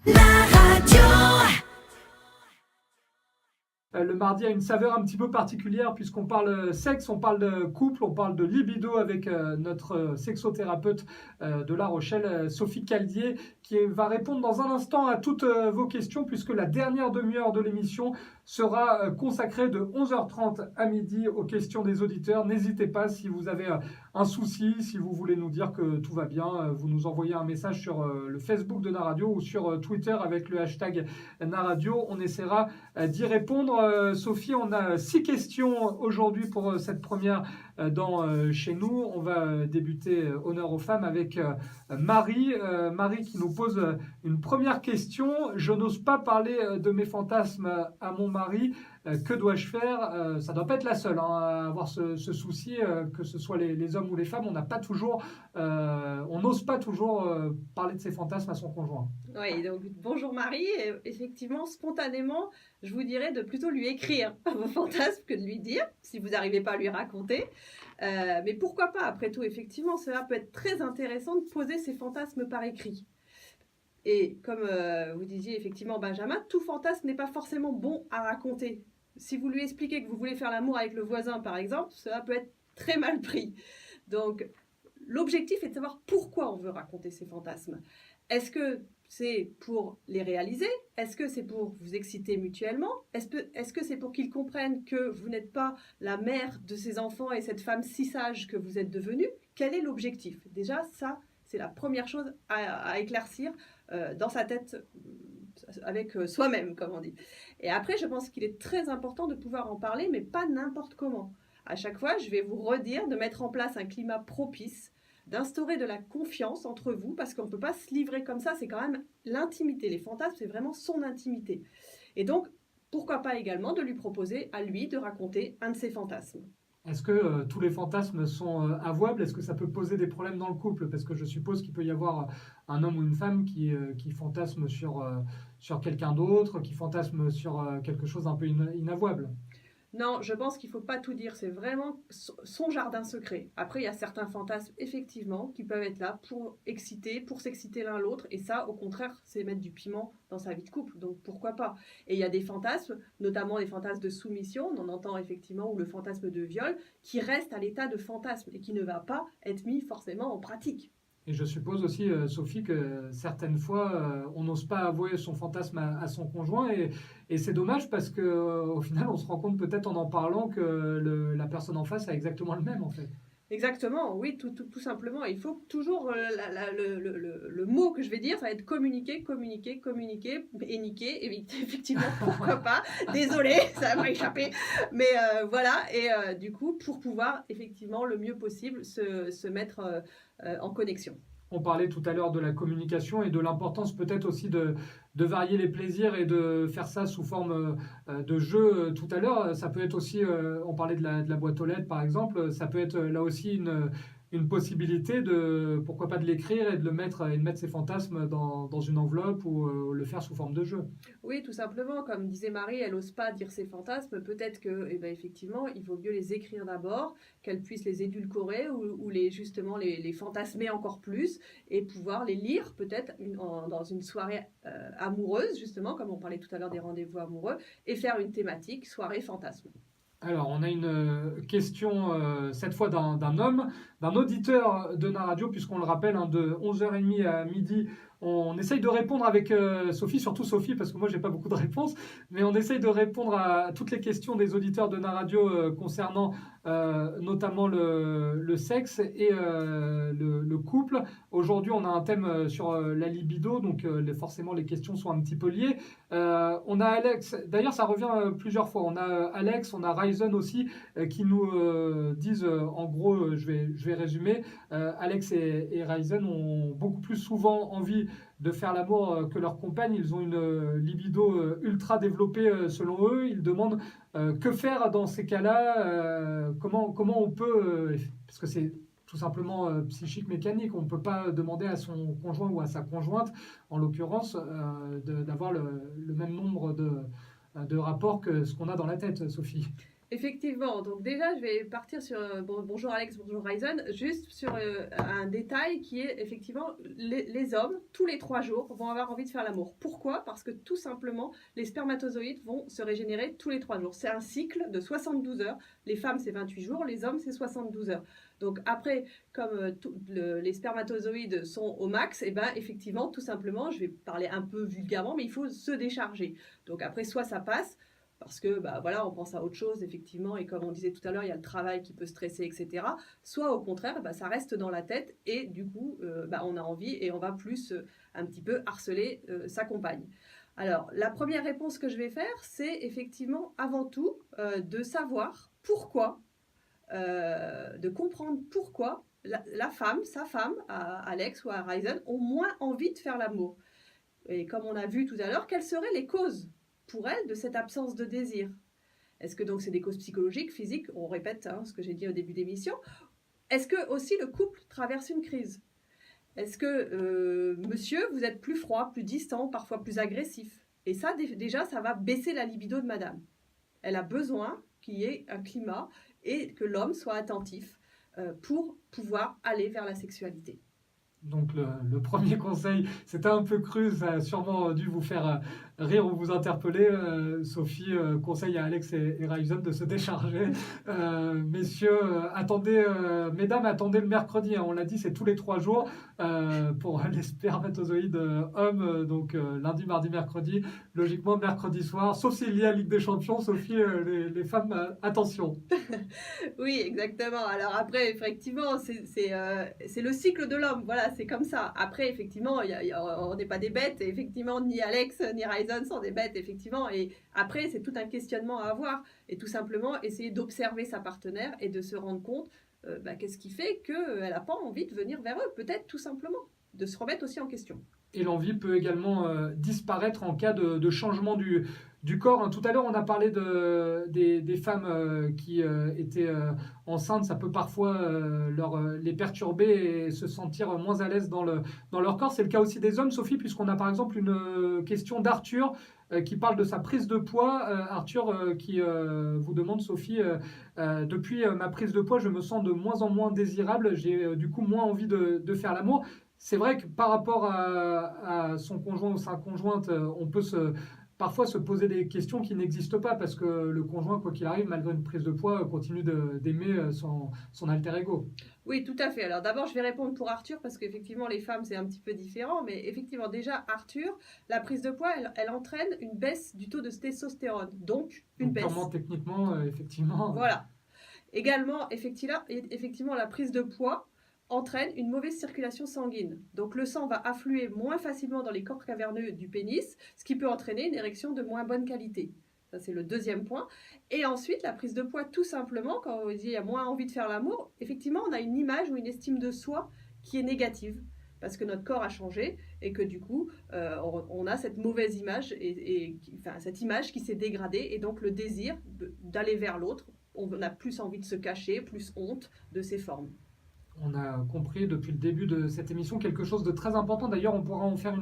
Le mardi a une saveur un petit peu particulière puisqu'on parle sexe, on parle de couple, on parle de libido avec notre sexothérapeute de La Rochelle, Sophie Caldier, qui va répondre dans un instant à toutes vos questions puisque la dernière demi-heure de l'émission sera consacrée de 11h30 à midi aux questions des auditeurs. N'hésitez pas si vous avez un souci, si vous voulez nous dire que tout va bien, vous nous envoyez un message sur le Facebook de Naradio ou sur Twitter avec le hashtag Naradio. On essaiera d'y répondre. Sophie, on a 6 questions aujourd'hui pour cette première chez nous. On va débuter honneur aux femmes avec Marie. Marie qui nous pose une première question. Je n'ose pas parler de mes fantasmes à mon mari. Que dois-je faire? Ça ne doit pas être la seule à avoir ce souci, que ce soit les hommes ou les femmes. On n'a pas toujours, on n'ose pas toujours parler de ses fantasmes à son conjoint. Oui, donc bonjour Marie. Et effectivement, spontanément, je vous dirais de plutôt lui écrire vos fantasmes que de lui dire, si vous n'arrivez pas à lui raconter. Mais pourquoi pas? Après tout, effectivement, cela peut être très intéressant de poser ses fantasmes par écrit. Et comme vous disiez effectivement, Benjamin, tout fantasme n'est pas forcément bon à raconter. Si vous lui expliquez que vous voulez faire l'amour avec le voisin, par exemple, cela peut être très mal pris. Donc, l'objectif est de savoir pourquoi on veut raconter ces fantasmes. Est-ce que c'est pour les réaliser? Est-ce que c'est pour vous exciter mutuellement? Est-ce que c'est pour qu'ils comprennent que vous n'êtes pas la mère de ces enfants et cette femme si sage que vous êtes devenue? Quel est l'objectif? Déjà, ça, c'est la première chose à éclaircir dans sa tête avec soi-même, comme on dit. Et après, je pense qu'il est très important de pouvoir en parler, mais pas n'importe comment. À chaque fois, je vais vous redire de mettre en place un climat propice, d'instaurer de la confiance entre vous, parce qu'on ne peut pas se livrer comme ça, c'est quand même l'intimité. Les fantasmes, c'est vraiment son intimité. Et donc, pourquoi pas également de lui proposer à lui de raconter un de ses fantasmes. Est-ce que tous les fantasmes sont avouables? Est-ce que ça peut poser des problèmes dans le couple? Parce que je suppose qu'il peut y avoir un homme ou une femme qui fantasme sur quelqu'un d'autre, qui fantasme sur quelque chose d'un peu inavouable. Non, je pense qu'il ne faut pas tout dire, c'est vraiment son jardin secret. Après, il y a certains fantasmes, effectivement, qui peuvent être là pour exciter, pour s'exciter l'un l'autre, et ça, au contraire, c'est mettre du piment dans sa vie de couple, donc pourquoi pas. Et il y a des fantasmes, notamment des fantasmes de soumission, on en entend effectivement, ou le fantasme de viol, qui reste à l'état de fantasme, et qui ne va pas être mis forcément en pratique. Et je suppose aussi, Sophie, que certaines fois, on n'ose pas avouer son fantasme à son conjoint. Et c'est dommage parce qu'au final, on se rend compte peut-être en parlant que la personne en face a exactement le même, en fait. Exactement, oui, tout simplement. Il faut toujours, le mot que je vais dire, ça va être communiquer, communiquer, communiquer et niquer, effectivement, pourquoi pas. Désolée, ça m'a échappé. Mais voilà, et du coup, pour pouvoir, effectivement, le mieux possible, se mettre en connexion. On parlait tout à l'heure de la communication et de l'importance peut-être aussi de varier les plaisirs et de faire ça sous forme de jeu tout à l'heure. Ça peut être aussi, on parlait de la boîte aux lettres par exemple, ça peut être là aussi une possibilité pourquoi pas de l'écrire et de mettre ses fantasmes dans une enveloppe ou le faire sous forme de jeu. Oui, tout simplement, comme disait Marie, elle n'ose pas dire ses fantasmes. Peut-être que, effectivement, il vaut mieux les écrire d'abord, qu'elle puisse les édulcorer ou justement les fantasmer encore plus et pouvoir les lire peut-être dans une soirée amoureuse, justement, comme on parlait tout à l'heure des rendez-vous amoureux, et faire une thématique soirée fantasme. Alors, on a une question, cette fois d'un homme, d'un auditeur de Naradio, puisqu'on le rappelle, de 11h30 à midi, on essaye de répondre avec Sophie, surtout Sophie, parce que moi, j'ai pas beaucoup de réponses, mais on essaye de répondre à toutes les questions des auditeurs de Naradio concernant notamment le sexe et le couple. Aujourd'hui, on a un thème sur la libido, donc forcément, les questions sont un petit peu liées. On a Alex, d'ailleurs, ça revient plusieurs fois. On a Alex, on a Ryzen aussi, qui nous disent, en gros, je vais résumer, Alex et Ryzen ont beaucoup plus souvent envie de faire l'amour que leurs compagnes. Ils ont une libido ultra développée selon eux. Ils demandent que faire dans ces cas-là, comment on peut, parce que c'est tout simplement psychique, mécanique. On ne peut pas demander à son conjoint ou à sa conjointe, en l'occurrence, d'avoir le même nombre de rapports que ce qu'on a dans la tête, Sophie. Effectivement, donc déjà je vais partir sur, bonjour Alex, bonjour Ryzen, juste sur un détail qui est effectivement les hommes, tous les 3 jours, vont avoir envie de faire l'amour. Pourquoi? Parce que tout simplement, les spermatozoïdes vont se régénérer tous les 3 jours. C'est un cycle de 72 heures, les femmes c'est 28 jours, les hommes c'est 72 heures. Donc après, comme les spermatozoïdes sont au max, et ben effectivement, tout simplement, je vais parler un peu vulgairement, mais il faut se décharger. Donc après, soit ça passe, parce que voilà, on pense à autre chose, effectivement, et comme on disait tout à l'heure, il y a le travail qui peut stresser, etc. Soit au contraire, ça reste dans la tête, et du coup, on a envie, et on va plus un petit peu harceler sa compagne. Alors, la première réponse que je vais faire, c'est effectivement, avant tout, de savoir pourquoi, de comprendre pourquoi la femme, sa femme, à Alex ou à Ryzen, ont moins envie de faire l'amour. Et comme on a vu tout à l'heure, quelles seraient les causes pour elle de cette absence de désir? Est-ce que donc c'est des causes psychologiques, physiques? On répète ce que j'ai dit au début d'émission. Est-ce que aussi le couple traverse une crise? Est-ce que monsieur, vous êtes plus froid, plus distant, parfois plus agressif? Et ça, déjà, ça va baisser la libido de madame. Elle a besoin qu'il y ait un climat et que l'homme soit attentif pour pouvoir aller vers la sexualité. Donc le premier conseil, c'était un peu cru, ça a sûrement dû vous faire rire ou vous interpeller. Sophie conseille à Alex et Ryzen de se décharger. Messieurs, mesdames, attendez le mercredi. On l'a dit, c'est tous les 3 jours pour les spermatozoïdes hommes. Donc lundi, mardi, mercredi. Logiquement, mercredi soir, sauf s'il y a Ligue des Champions. Sophie, les femmes, attention. Oui, exactement. Alors après, effectivement, c'est le cycle de l'homme. Voilà, c'est comme ça. Après, effectivement, on n'est pas des bêtes. Et effectivement, ni Alex ni Ryzen sont des bêtes, effectivement. Et après, c'est tout un questionnement à avoir. Et tout simplement, essayer d'observer sa partenaire et de se rendre compte qu'est-ce qui fait qu'elle n'a pas envie de venir vers eux. Peut-être tout simplement. De se remettre aussi en question. Et l'envie peut également disparaître en cas de changement du corps. Tout à l'heure, on a parlé des femmes qui étaient enceintes. Ça peut parfois les perturber et se sentir moins à l'aise dans leur corps. C'est le cas aussi des hommes, Sophie, puisqu'on a par exemple une question d'Arthur qui parle de sa prise de poids. Arthur qui vous demande, Sophie, depuis ma prise de poids, je me sens de moins en moins désirable. J'ai du coup moins envie de faire l'amour. C'est vrai que par rapport à son conjoint ou sa conjointe, on peut parfois se poser des questions qui n'existent pas parce que le conjoint, quoi qu'il arrive, malgré une prise de poids, continue d'aimer son alter ego. Oui, tout à fait. Alors d'abord, je vais répondre pour Arthur parce qu'effectivement, les femmes, c'est un petit peu différent. Mais effectivement, déjà, Arthur, la prise de poids, elle entraîne une baisse du taux de testostérone. Donc, une baisse. Purement techniquement, effectivement. Voilà. Également, effectivement, la prise de poids entraîne une mauvaise circulation sanguine. Donc le sang va affluer moins facilement dans les corps caverneux du pénis, ce qui peut entraîner une érection de moins bonne qualité. Ça, c'est le deuxième point. Et ensuite, la prise de poids, tout simplement, quand on dit qu'il y a moins envie de faire l'amour, effectivement, on a une image ou une estime de soi qui est négative, parce que notre corps a changé et que du coup, on a cette mauvaise image, cette image qui s'est dégradée, et donc le désir d'aller vers l'autre, on a plus envie de se cacher, plus honte de ses formes. On a compris depuis le début de cette émission quelque chose de très important. D'ailleurs, on pourra en faire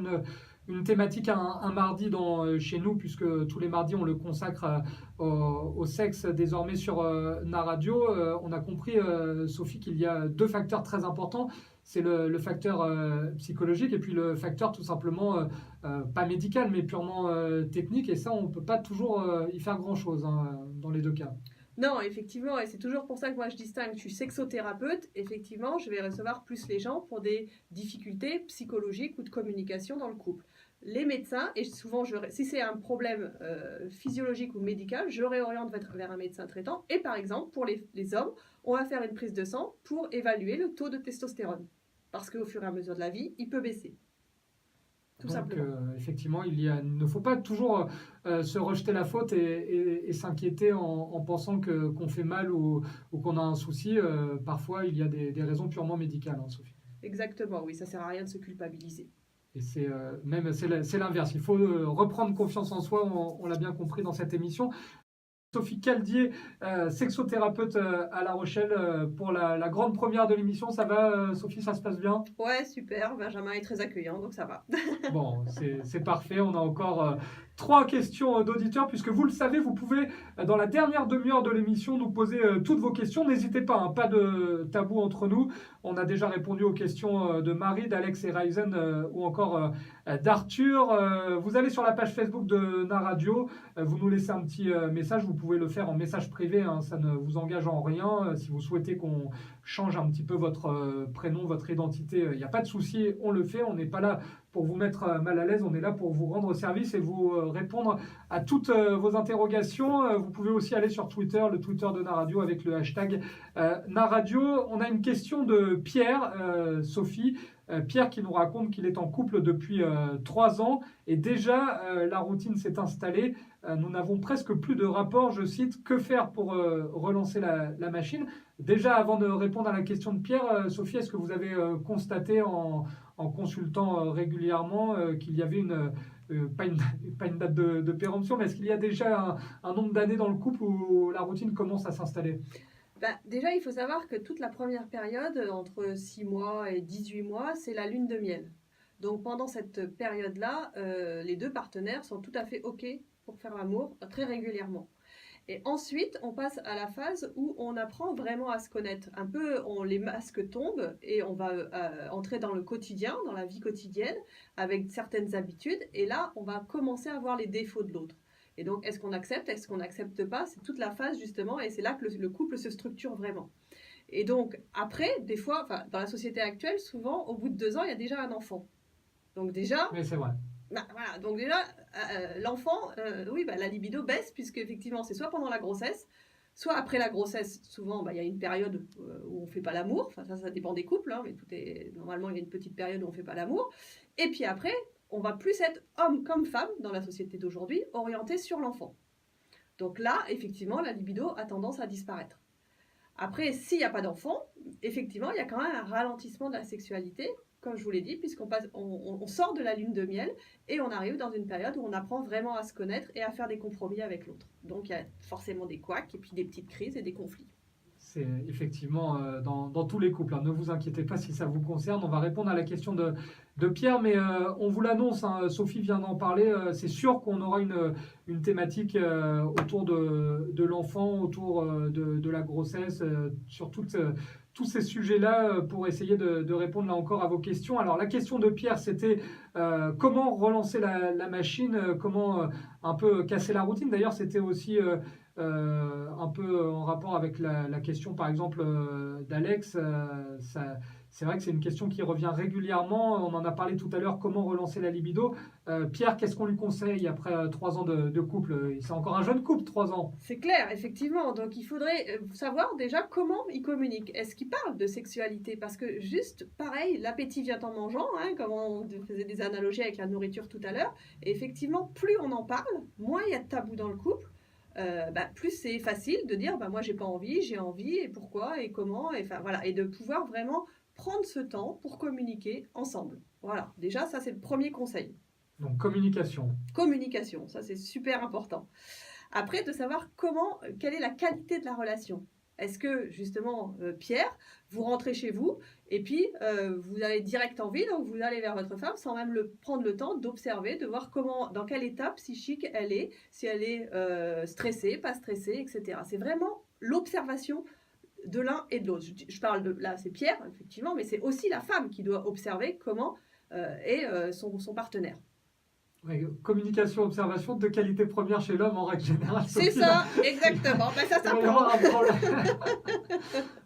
une thématique un mardi chez nous, puisque tous les mardis, on le consacre au sexe désormais sur Na Radio. On a compris, Sophie, qu'il y a 2 facteurs très importants. C'est le facteur psychologique et puis le facteur tout simplement, pas médical, mais purement technique. Et ça, on ne peut pas toujours y faire grand-chose dans les 2 cas. Non, effectivement, et c'est toujours pour ça que moi je distingue, je suis sexothérapeute, effectivement, je vais recevoir plus les gens pour des difficultés psychologiques ou de communication dans le couple. Les médecins, et souvent, si c'est un problème physiologique ou médical, je réoriente vers un médecin traitant, et par exemple, pour les hommes, on va faire une prise de sang pour évaluer le taux de testostérone, parce qu'au fur et à mesure de la vie, il peut baisser. Donc, effectivement, il ne faut pas toujours se rejeter la faute et s'inquiéter en pensant qu'on fait mal ou qu'on a un souci. Parfois, il y a des raisons purement médicales, Sophie. Exactement, oui, ça ne sert à rien de se culpabiliser. Et c'est l'inverse. Il faut reprendre confiance en soi, on l'a bien compris dans cette émission. Sophie Caldier, sexothérapeute à La Rochelle pour la grande première de l'émission. Ça va, Sophie, ça se passe bien? Ouais, super. Benjamin est très accueillant, donc ça va. Bon, c'est parfait. On a encore 3 questions d'auditeurs, puisque vous le savez, vous pouvez, dans la dernière demi-heure de l'émission, nous poser toutes vos questions. N'hésitez pas, hein, pas de tabou entre nous. On a déjà répondu aux questions de Marie, d'Alex et Ryzen, ou encore d'Arthur. Vous allez sur la page Facebook de Naradio, vous nous laissez un petit message. Vous pouvez le faire en message privé, hein, ça ne vous engage en rien. Si vous souhaitez qu'on change un petit peu votre prénom, votre identité, il n'y a pas de souci, on le fait. On n'est pas là pour vous mettre mal à l'aise, on est là pour vous rendre service et vous répondre à toutes vos interrogations. Vous pouvez aussi aller sur Twitter, le Twitter de Naradio avec le hashtag Naradio. On a une question de Pierre, Sophie. Pierre qui nous raconte qu'il est en couple depuis 3 ans et déjà la routine s'est installée. Nous n'avons presque plus de rapport, je cite, que faire pour relancer la machine. Déjà, avant de répondre à la question de Pierre, Sophie, est-ce que vous avez constaté en consultant régulièrement qu'il y avait pas une date de péremption, mais est-ce qu'il y a déjà un nombre d'années dans le couple où la routine commence à s'installer ? Déjà, il faut savoir que toute la première période, entre 6 mois et 18 mois, c'est la lune de miel. Donc pendant cette période-là, les deux partenaires sont tout à fait OK pour faire l'amour très régulièrement. Et ensuite, on passe à la phase où on apprend vraiment à se connaître. Un peu, les masques tombent et on va entrer dans le quotidien, dans la vie quotidienne, avec certaines habitudes. Et là, on va commencer à voir les défauts de l'autre. Et donc, est-ce qu'on accepte, est-ce qu'on n'accepte pas? C'est toute la phase, justement, et c'est là que le couple se structure vraiment. Et donc, après, des fois, dans la société actuelle, souvent, au bout de 2 ans, il y a déjà un enfant. Donc déjà... Oui, c'est vrai. Voilà, donc déjà, l'enfant, la libido baisse, puisque effectivement, c'est soit pendant la grossesse, soit après la grossesse. Souvent, il y a une période où on ne fait pas l'amour. Enfin, ça dépend des couples, hein, mais normalement, il y a une petite période où on ne fait pas l'amour. Et puis après, on va plus être homme comme femme dans la société d'aujourd'hui, orienté sur l'enfant. Donc là, effectivement, la libido a tendance à disparaître. Après, s'il n'y a pas d'enfant, effectivement, il y a quand même un ralentissement de la sexualité, comme je vous l'ai dit, on sort de la lune de miel et on arrive dans une période où on apprend vraiment à se connaître et à faire des compromis avec l'autre. Donc, il y a forcément des couacs et puis des petites crises et des conflits. C'est effectivement dans tous les couples. Hein. Ne vous inquiétez pas si ça vous concerne. On va répondre à la question de Pierre, mais on vous l'annonce, hein, Sophie vient d'en parler. C'est sûr qu'on aura une thématique autour de l'enfant, autour de la grossesse, sur tous ces sujets-là pour essayer de répondre là encore à vos questions. Alors la question de Pierre, c'était comment relancer la machine, comment un peu casser la routine. D'ailleurs, c'était aussi... un peu en rapport avec la question par exemple d'Alex, c'est vrai que c'est une question qui revient régulièrement, on en a parlé tout à l'heure, comment relancer la libido. Pierre, qu'est-ce qu'on lui conseille après 3 ans de couple? C'est encore un jeune couple, 3 ans. C'est clair, effectivement, donc il faudrait savoir déjà comment il communique. Est-ce qu'il parle de sexualité? Parce que juste, pareil, l'appétit vient en mangeant, hein, comme on faisait des analogies avec la nourriture tout à l'heure, et effectivement, plus on en parle, moins il y a de tabou dans le couple. Plus c'est facile de dire moi j'ai pas envie, j'ai envie, et pourquoi et comment, et de pouvoir vraiment prendre ce temps pour communiquer ensemble. Voilà, déjà ça c'est le premier conseil. Donc communication, ça c'est super important. Après, de savoir quelle est la qualité de la relation. Est-ce que, justement, Pierre, vous rentrez chez vous et puis vous avez direct envie, donc vous allez vers votre femme sans même prendre le temps d'observer, de voir dans quel état psychique elle est, si elle est stressée, pas stressée, etc. C'est vraiment l'observation de l'un et de l'autre. Je parle là, c'est Pierre, effectivement, mais c'est aussi la femme qui doit observer comment est son partenaire. Ouais, communication, observation de qualité première chez l'homme en règle générale. C'est ça, exactement. Ça prend.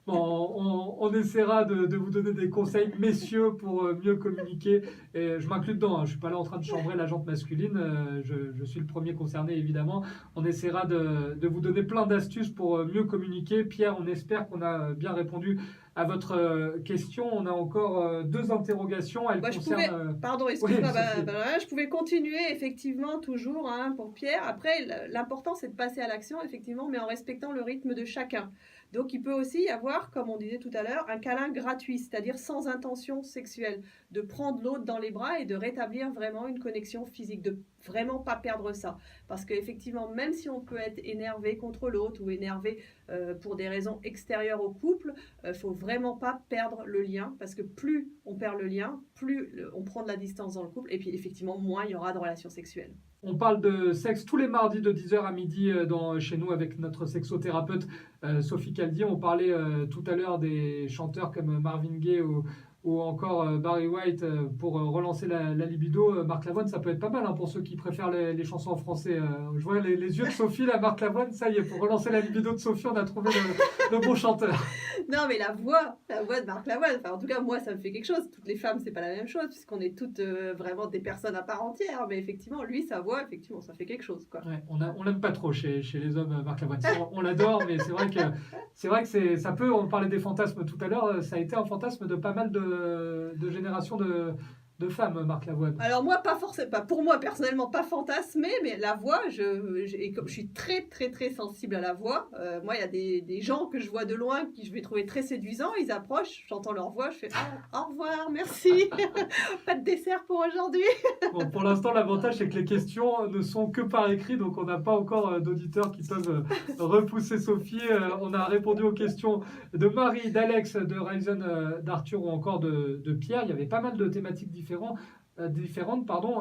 Bon, on essaiera de vous donner des conseils, messieurs, pour mieux communiquer. Et je m'inclus dedans, hein. Je ne suis pas là en train de chambrer la jante masculine. Je suis le premier concerné, évidemment. On essaiera de vous donner plein d'astuces pour mieux communiquer. Pierre, on espère qu'on a bien répondu à votre question. On a encore 2 interrogations. Elles concernent... Pardon, excuse-moi. Je pouvais continuer, effectivement, toujours, hein, pour Pierre. Après, l'important, c'est de passer à l'action, effectivement, mais en respectant le rythme de chacun. Donc, il peut aussi y avoir, comme on disait tout à l'heure, un câlin gratuit, c'est-à-dire sans intention sexuelle, de prendre l'autre dans les bras et de rétablir vraiment une connexion physique, de vraiment pas perdre ça. Parce qu'effectivement, même si on peut être énervé contre l'autre ou énervé pour des raisons extérieures au couple, il faut vraiment pas perdre le lien, parce que plus on perd le lien, plus on prend de la distance dans le couple, et puis effectivement, moins il y aura de relations sexuelles. On parle de sexe tous les mardis de 10h à midi chez nous avec notre sexothérapeute Sophie Caldier. On parlait tout à l'heure des chanteurs comme Marvin Gaye ou encore Barry White pour relancer la libido. Marc Lavoine, ça peut être pas mal pour ceux qui préfèrent les chansons en français. Je vois les yeux de Sophie, là, Marc Lavoine, ça y est, pour relancer la libido de Sophie, on a trouvé le bon chanteur. Non, mais la voix de Marc Lavoine, en tout cas, moi, ça me fait quelque chose. Toutes les femmes, c'est pas la même chose, puisqu'on est toutes vraiment des personnes à part entière. Mais effectivement, lui, sa voix, effectivement, ça fait quelque chose, quoi. Ouais, on l'aime pas trop chez les hommes, Marc Lavoine. On l'adore, mais c'est vrai que ça peut. On parlait des fantasmes tout à l'heure. Ça a été un fantasme de pas mal de générations de femmes, Marc Lavoine. Alors moi, pas forcément, pour moi personnellement, pas fantasmé, mais la voix, et comme je suis très très très sensible à la voix, moi il y a des gens que je vois de loin qui je vais trouver très séduisants, ils approchent, j'entends leur voix, je fais au revoir, merci, pas de dessert pour aujourd'hui. Bon, pour l'instant, l'avantage c'est que les questions ne sont que par écrit, donc on n'a pas encore d'auditeurs qui peuvent repousser Sophie. On a répondu aux questions de Marie, d'Alex, de Ryzen, d'Arthur ou encore de Pierre. Il y avait pas mal de thématiques différentes.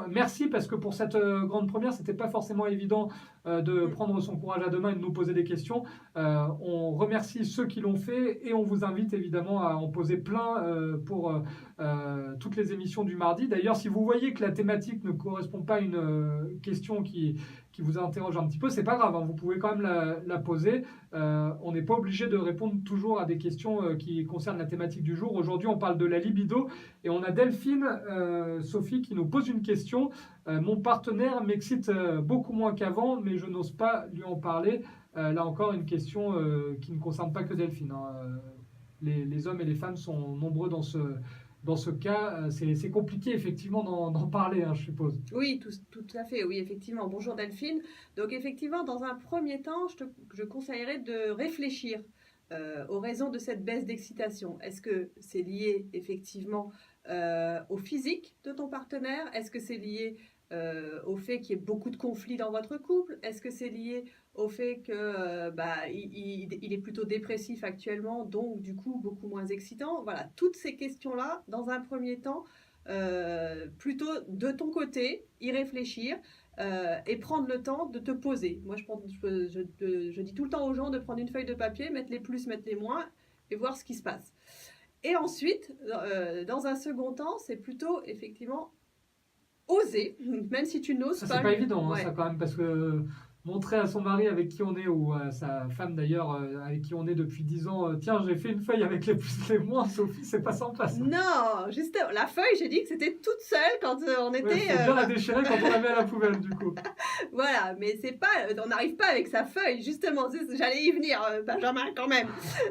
Merci parce que pour cette grande première, c'était pas forcément évident de prendre son courage à deux mains et de nous poser des questions. On remercie ceux qui l'ont fait et on vous invite évidemment à en poser plein pour toutes les émissions du mardi. D'ailleurs, si vous voyez que la thématique ne correspond pas à une question qui vous interroge un petit peu, c'est pas grave, vous pouvez quand même la poser. On n'est pas obligé de répondre toujours à des questions qui concernent la thématique du jour. Aujourd'hui, on parle de la libido et on a Delphine, Sophie, qui nous pose une question. Mon partenaire m'excite beaucoup moins qu'avant, mais je n'ose pas lui en parler. Là encore, une question qui ne concerne pas que Delphine. Les hommes et les femmes sont nombreux dans ce cas. C'est compliqué effectivement d'en parler, je suppose. Oui, tout à fait, oui, effectivement. Bonjour Delphine. Donc effectivement, dans un premier temps, je conseillerais de réfléchir aux raisons de cette baisse d'excitation. Est-ce que c'est lié effectivement au physique de ton partenaire? Est-ce que c'est lié au fait qu'il y ait beaucoup de conflits dans votre couple? Est-ce que c'est lié au fait que il est plutôt dépressif actuellement, donc du coup beaucoup moins excitant? Voilà, toutes ces questions-là, dans un premier temps, plutôt de ton côté, y réfléchir et prendre le temps de te poser. Moi, je dis tout le temps aux gens de prendre une feuille de papier, mettre les plus, mettre les moins et voir ce qui se passe. Et ensuite, dans un second temps, c'est plutôt effectivement oser, même si tu n'oses pas. C'est pas évident, ça quand même, parce que montrer à son mari avec qui on est, ou à sa femme d'ailleurs, avec qui on est depuis 10 ans, tiens, j'ai fait une feuille avec les plus les moins, Sophie, c'est pas sympa ça. Non, justement, la feuille, j'ai dit que c'était toute seule quand on était... Ouais, faut bien la déchirer quand on la met à la poubelle, du coup. Voilà, mais c'est pas, on n'arrive pas avec sa feuille, justement, j'allais y venir, Benjamin, quand même.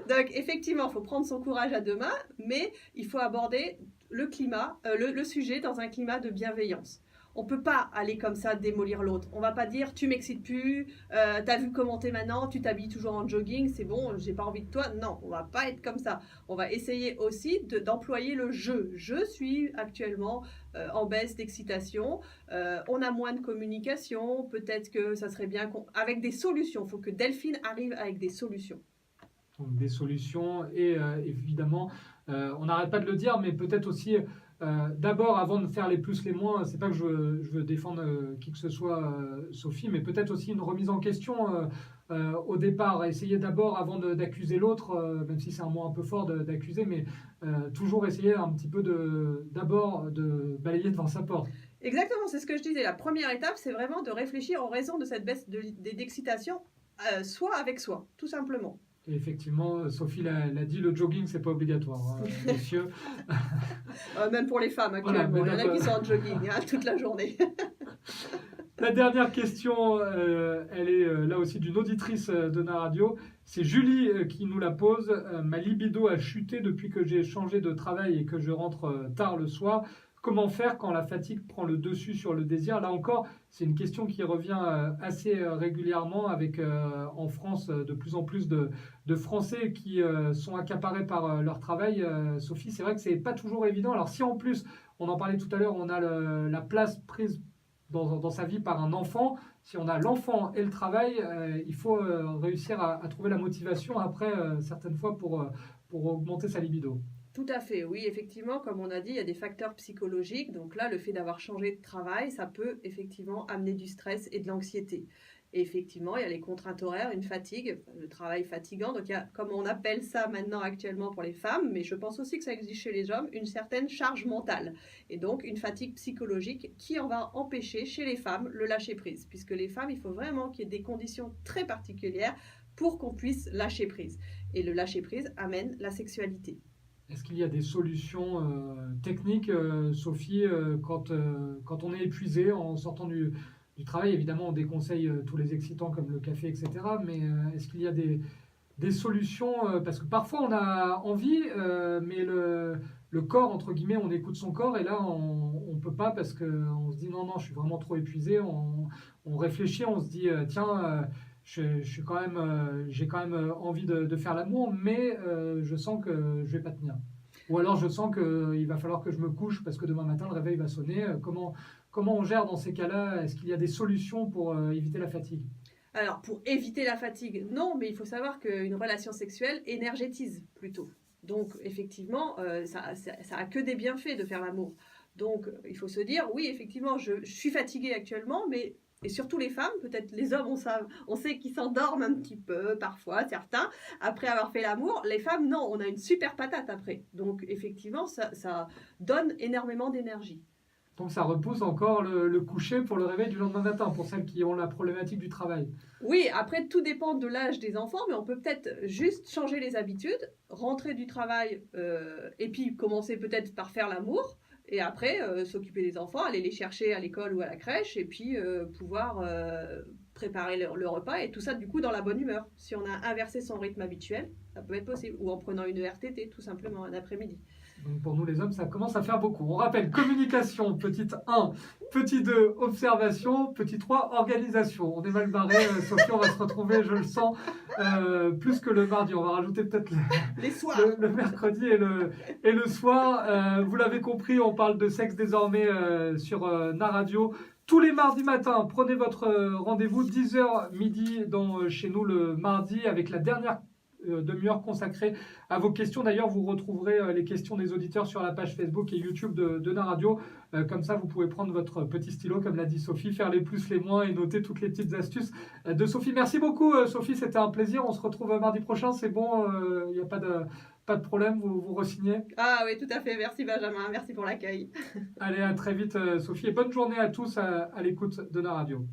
Donc, effectivement, il faut prendre son courage à deux mains, mais il faut aborder le climat, le sujet dans un climat de bienveillance. On peut pas aller comme ça démolir l'autre. On va pas dire tu m'excites plus, t'as vu comment t'es maintenant, tu t'habilles toujours en jogging, c'est bon, j'ai pas envie de toi. Non, on va pas être comme ça. On va essayer aussi d'employer le je. Je suis actuellement en baisse d'excitation, on a moins de communication, peut-être que ça serait bien avec des solutions. Il faut que Delphine arrive avec des solutions. Donc des solutions et évidemment, on n'arrête pas de le dire, mais peut-être aussi d'abord, avant de faire les plus, les moins, c'est pas que je veux défendre qui que ce soit, Sophie, mais peut-être aussi une remise en question au départ. Essayer d'abord, avant d'accuser l'autre, même si c'est un mot un peu fort d'accuser, mais toujours essayer un petit peu d'abord de balayer devant sa porte. Exactement, c'est ce que je disais. La première étape, c'est vraiment de réfléchir aux raisons de cette baisse d'excitation, soi avec soi, tout simplement. Et effectivement, Sophie l'a dit, le jogging, c'est pas obligatoire, messieurs. Même pour les femmes actuellement, voilà, il y en a qui sont en jogging toute la journée. La dernière question, elle est là aussi d'une auditrice de Na Radio. C'est Julie qui nous la pose. Ma libido a chuté depuis que j'ai changé de travail et que je rentre tard le soir. Comment faire quand la fatigue prend le dessus sur le désir? Là encore, c'est une question qui revient assez régulièrement avec en France de plus en plus de Français qui sont accaparés par leur travail. Sophie, c'est vrai que c'est pas toujours évident. Alors si en plus, on en parlait tout à l'heure, on a la place prise dans sa vie par un enfant, si on a l'enfant et le travail, il faut réussir à trouver la motivation après, certaines fois, pour pour augmenter sa libido. Tout à fait, oui, effectivement, comme on a dit, il y a des facteurs psychologiques. Donc là, le fait d'avoir changé de travail, ça peut effectivement amener du stress et de l'anxiété. Et effectivement, il y a les contraintes horaires, une fatigue, le travail fatigant. Donc il y a, comme on appelle ça maintenant actuellement pour les femmes, mais je pense aussi que ça existe chez les hommes, une certaine charge mentale. Et donc une fatigue psychologique qui en va empêcher chez les femmes le lâcher-prise. Puisque les femmes, il faut vraiment qu'il y ait des conditions très particulières pour qu'on puisse lâcher prise. Et le lâcher-prise amène la sexualité. Est-ce qu'il y a des solutions techniques, Sophie, quand on est épuisé en sortant du travail? Évidemment, on déconseille tous les excitants comme le café, etc. Mais est-ce qu'il y a des solutions parce que parfois on a envie, mais le corps, entre guillemets, on écoute son corps et là on peut pas parce qu'on se dit non, je suis vraiment trop épuisé. On réfléchit, on se dit tiens, j'ai quand même envie de faire l'amour, mais je sens que je vais pas tenir. Ou alors je sens qu'il va falloir que je me couche parce que demain matin le réveil va sonner. Comment on gère dans ces cas-là? Est-ce qu'il y a des solutions pour éviter la fatigue? Alors, pour éviter la fatigue, non, mais il faut savoir qu'une relation sexuelle énergétise plutôt. Donc, effectivement, ça a que des bienfaits de faire l'amour. Donc, il faut se dire, oui, effectivement, je suis fatiguée actuellement, mais et surtout les femmes, peut-être les hommes, on sait qu'ils s'endorment un petit peu, parfois, certains, après avoir fait l'amour. Les femmes, non, on a une super patate après. Donc, effectivement, ça donne énormément d'énergie. Donc ça repousse encore le coucher pour le réveil du lendemain matin, pour celles qui ont la problématique du travail. Oui, après, tout dépend de l'âge des enfants, mais on peut peut-être juste changer les habitudes, rentrer du travail et puis commencer peut-être par faire l'amour. Et après, s'occuper des enfants, aller les chercher à l'école ou à la crèche, et puis pouvoir préparer le repas, et tout ça, du coup, dans la bonne humeur. Si on a inversé son rythme habituel, ça peut être possible. Ou en prenant une RTT, tout simplement, un après-midi. Donc pour nous les hommes, ça commence à faire beaucoup. On rappelle, communication, petite 1, petit 2, observation, petit 3, organisation. On est mal barré, Sophie, on va se retrouver, je le sens, plus que le mardi. On va rajouter peut-être les soirs. le mercredi et le soir. Vous l'avez compris, on parle de sexe désormais sur Naradio. Tous les mardis matins, prenez votre rendez-vous, 10h midi chez nous le mardi, avec la dernière demi-heure consacrée à vos questions. D'ailleurs, vous retrouverez les questions des auditeurs sur la page Facebook et YouTube de Naradio. Comme ça, vous pouvez prendre votre petit stylo, comme l'a dit Sophie, faire les plus, les moins et noter toutes les petites astuces de Sophie. Merci beaucoup, Sophie. C'était un plaisir. On se retrouve mardi prochain. C'est bon, il n'y a pas de problème. Vous re-signez. Ah oui, tout à fait. Merci, Benjamin. Merci pour l'accueil. Allez, à très vite, Sophie. Et bonne journée à tous à l'écoute de Naradio.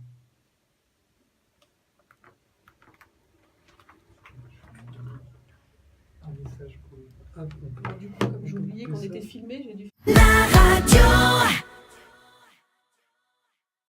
Un message pour... Du coup, comme j'ai oublié qu'on était filmé, j'ai dû faire